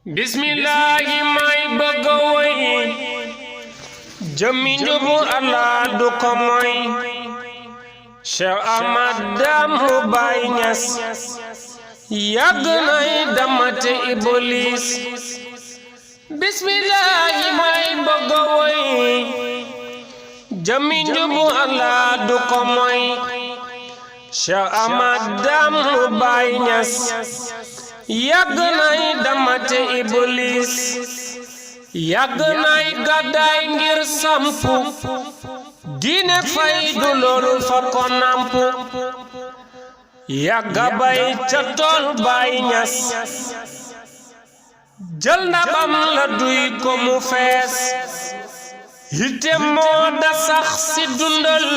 bismillahi may bëgg a woy jëmmi njubu Allah du ko moy Cheikh Ahmed Dame Baye Niass yàgg nay damate iblis bismillahi may bëgg a woy jëmmi njubu Allah du ko moy Cheikh Ahmed Dame Baye Niass yàgg nay damate iblis yàgg nay gàddaay ngir sampu diine fay du loolu fa ko nampu yàgga bay ca tool Baye Niass jël ndabam la duy ko mu fees yitte moo da sax si dundal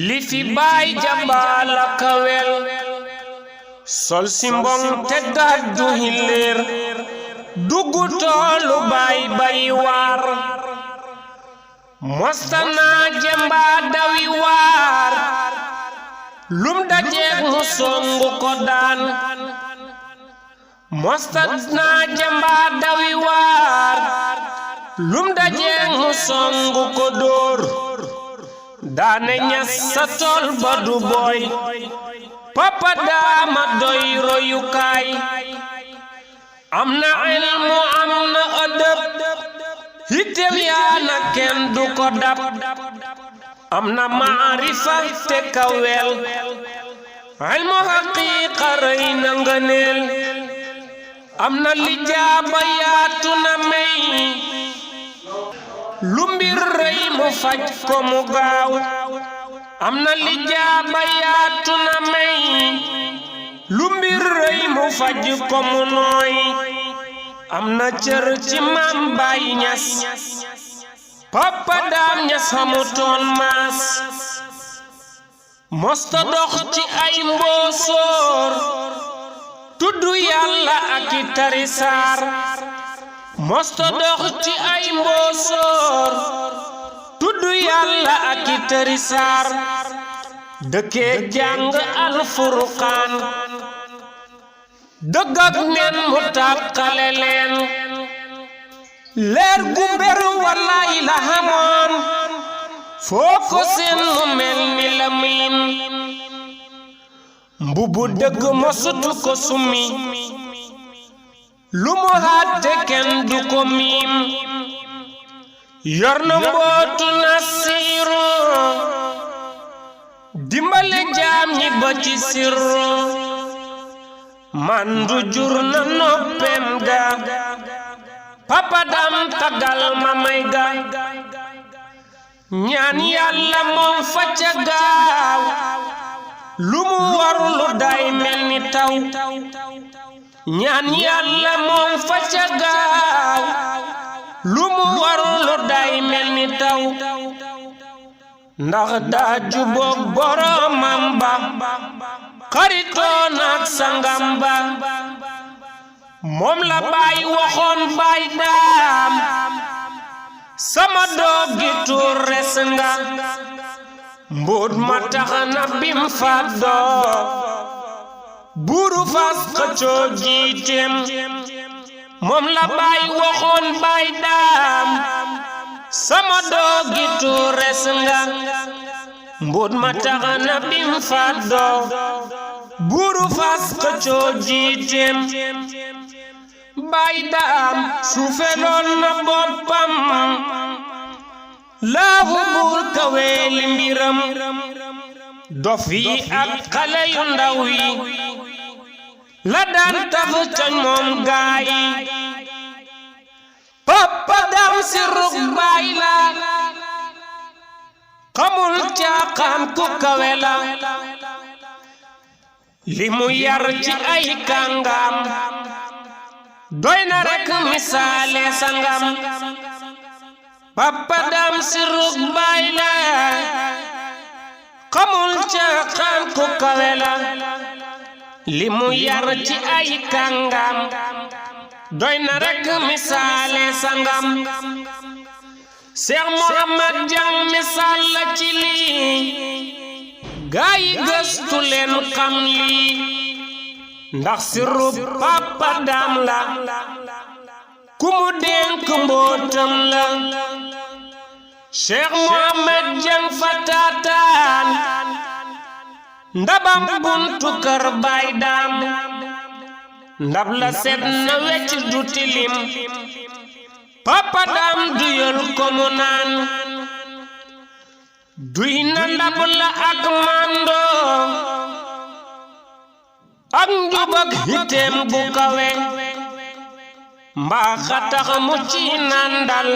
li fi Baye jàmbaal la kawel sol si mbong te gàddu hileer duggu toolu Baye bay waar mostana jemba dawi waar lum dajeek mu songu ko daan mostana jemba dawi waar lum dajeek mu songu ko dóor daane Niass sa tool ba du boy Papa Dame doy royukaay am na ilmu am na adab hitteem yaa na kenn du ko dab am na maarifa te kawel ilmu haqiqa rëy na ngëneel am na lijaaba yaatu na may lu mbir rëy mu faj ko mu gaaw am na lijaaba yaatu na may lu mbir rëy mu faj ko mu nooy am na cër ci maam Baye Niass Papa Dame Niass xamutoon maas mosta dox ci ay mboosoor tuddu Yàlla ak i tari saar mosta dox ci ay mboosoor tuddu Yàlla ak i tari saar dëkkee jàng alfurqaan dëgg ak nen mu tàqale leen leer gu beru wallaay la xamoon foo ko seen mu mel ni la miin mbubu dëgg mosutu ko summi lu mu hàtte kenn du ko miim yor na mbootu nasiru dimbale jaam ñi ba ci sirru mandu jur na noppem ga Papa Dame tagal ma may ga ñaan Yàlla moom fa ca gaaw lu mu warlu day mel ni taw ñaan Yàlla moom fa ca gaaw lu mu warlu day mel ni taw ndax daa juboog boromam ba xaritoo naak sangam ba moom la Baye waxoon Baye Dame sama doogi tuur res nga mbóot ma tax na bim fàddoo buuru fas xëccoo jiiteem moom la Baye waxoon Baye Dame sama doogi tuur res nga mbóot ma tax na bim fàddoo buuru fas xëccoo jiiteem Baye Dame suufeloon na boppam laahu buur kaweeli mbiram dof yi ak xale yu ndaw yi la daan taf ca moom gaayi Papa Dame si rug Baye la xamul caaxaan ku kawe la li mu yar ci ay kàngam doy na rek misaale sangam Papa Dame si rug Baye la xamul caaxaan ku kawe la li mu yar ci ay kàngam doy na rek misaale sangam Cheikh Mohamed Dieng misaal la ci lii gaa yi gëstu leen xam lii ndax sirru Papa Dame la ku mu dénk mbootam la Cheikh Mohamed Dieng fa taataan ndabam buntu kër Baye Dame ndab la set na wecc du tilim Papa Dame duyal ko mu naan duy na ndab la ak mando ak njub ak hiteem bu kawe mbaa xatax mu ci nandal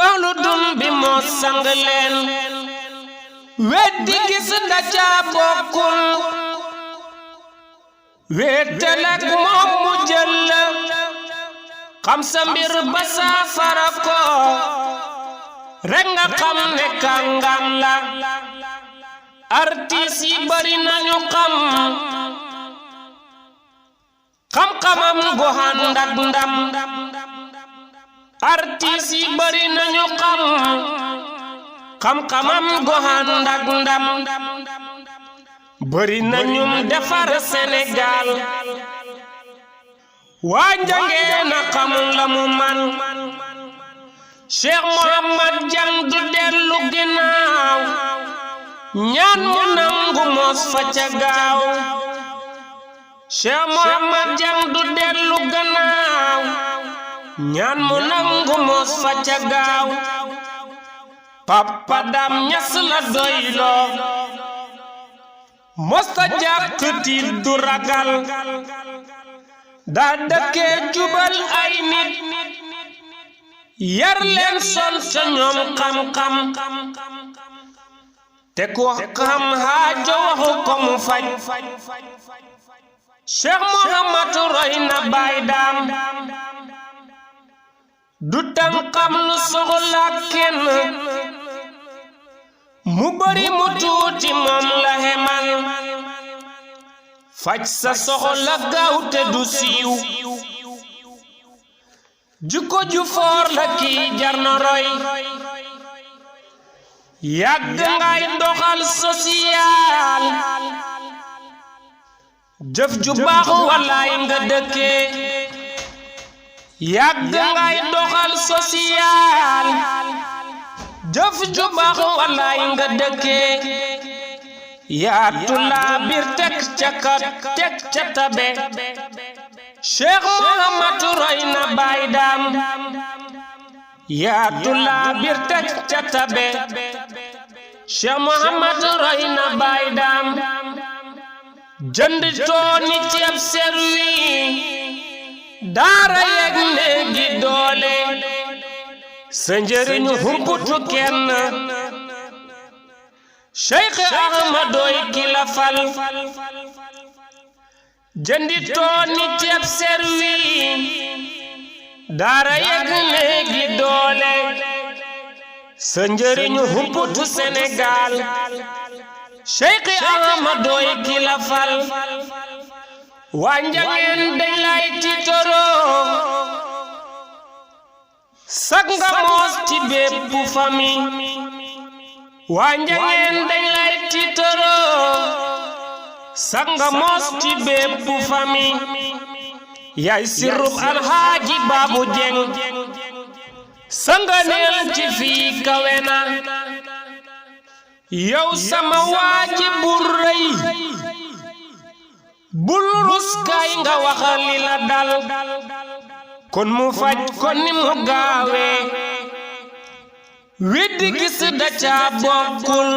olu dun bi moo sang leen weddi gis da ca bokkul wéetal ak moom mu jël xam sa mbir ba saafara ko rek nga xam ne kàngam la artiste yi bari nañu xam-xamam gu ànd ak ndam artiste yi bari nañu xam-xamam gu ànd ak ndam bari nañu defar Sénégal waa njangee na xamul la mu man Cheikh Mohamed Dieng du dellu ginnaaw ñaan mu nangu mos fa ca gaaw Cheikh Mohamed Dieng du dellu gannaaw ñaan mu nangu mos fa ca gaaw Papa Dame Niass la doyloo mosta jàkk tiit du ragal daa dëkkee jubal ay nit yar leen sol ca ñoom xam-xam te ku xam haajo waxu ko mu faj Cheikh Mohamed roy na Baye Dame du tànkam lu soxla kenn mu bari mu tuuti moom la hemal faj sa soxla gaaw te du siiw jikko ju foor la kii jar na roy yàgg ngay doxal social jëf ju baax walaay nga dëkkee yàgg ngay doxal social jëf ju baax walaay nga dëkkee yaatu laa bir teg ca tabe Cheikh Mohamed roy na Baye Dame yaatu laa bir teg ca tabe Cheikh Mohamed roy na Baye Dame jënd tooni ceeb serwi daara yeg néegi doole sa njëriñ humputu kenn Cheikh Ahmadoy ki la fal jëndi tooni ceeb serwi daara yeg néegi doole sa njëriñ humputu Sénégal Cheikh Ahmadoy ki la fal waa njangeen dañ lay tiitoroo sag nga moos ci bépp famille waa njangeen dañ lay tiitoroo sag nga moos ci bépp famille yaay sirrub Alhaaji Babu Dieng sanganeel ci fii kawe na yow sama waaji bu rëy bul rus kay nga waxal li la dal kon mu faj kon ni mu gaawee weddi gis da ca bokkul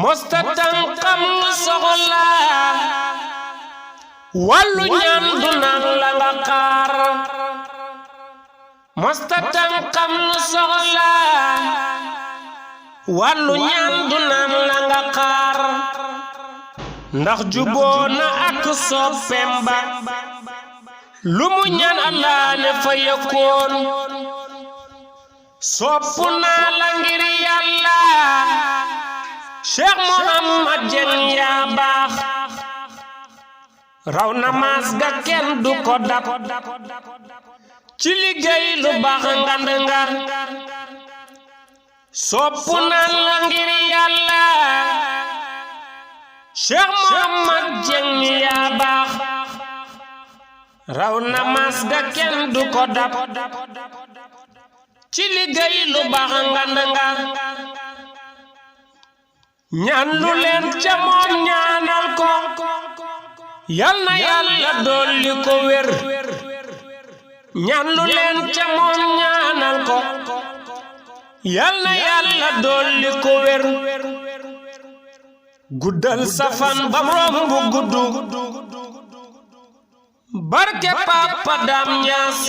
mosta tànkam lu soxla wàllu ñaan du naan la nga xaar mosta tànkam lu soxla wàllu ñaan du naan la nga xaar ndax juboo na ak soppeem ba lu mu ñaan Allah ne fa yëkkoon soppu naa la ngir Yàlla Cheikh Mohamed Dieng yaa baax raw na maas ga kenn du ko dab ci liggéey lu baax ngand nga soppu naa la ngir Yàlla Cheikh Mohamed Dieng yaa baax raw na mas ga kenn du ko dab ci liggéey lu baax nga ñaan lu leen ca moom ñaanal ko yal na Yàlla dolli ko wér ñaan lu leen ca moom ñaanal ko yal na Yàlla dolli ko wér guddal safan bam rombu guddu barke Papa Dame Niass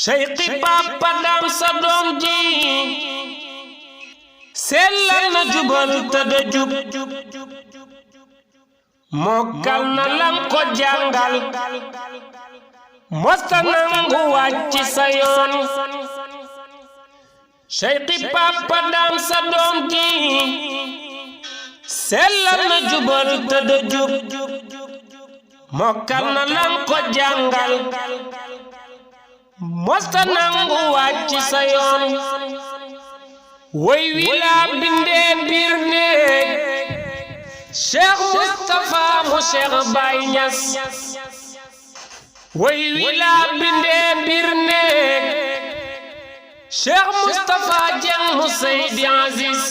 Cheikh Papa Dame sa doom ji sellal na jubal te da jub mokkal na lam ko jàngal mosta nangu wàcc sa yoon Cheikh Papa Dame sa doom ji sellal na jubal te da jub mokkal na lam ko jàngal mosta nangu wàcc sa yoon woy wi laa bindee biir néeg Cheikh Moustapha mu Cheikh Baye Niass woy wi laa bindee biir néeg Cheikh Moustapha Dieng mu Seydi Aziz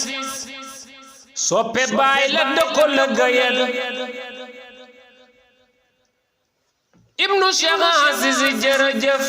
soppe Baye la dëkko lëggéeyal ibnu Cheikh Aziz jërëjëf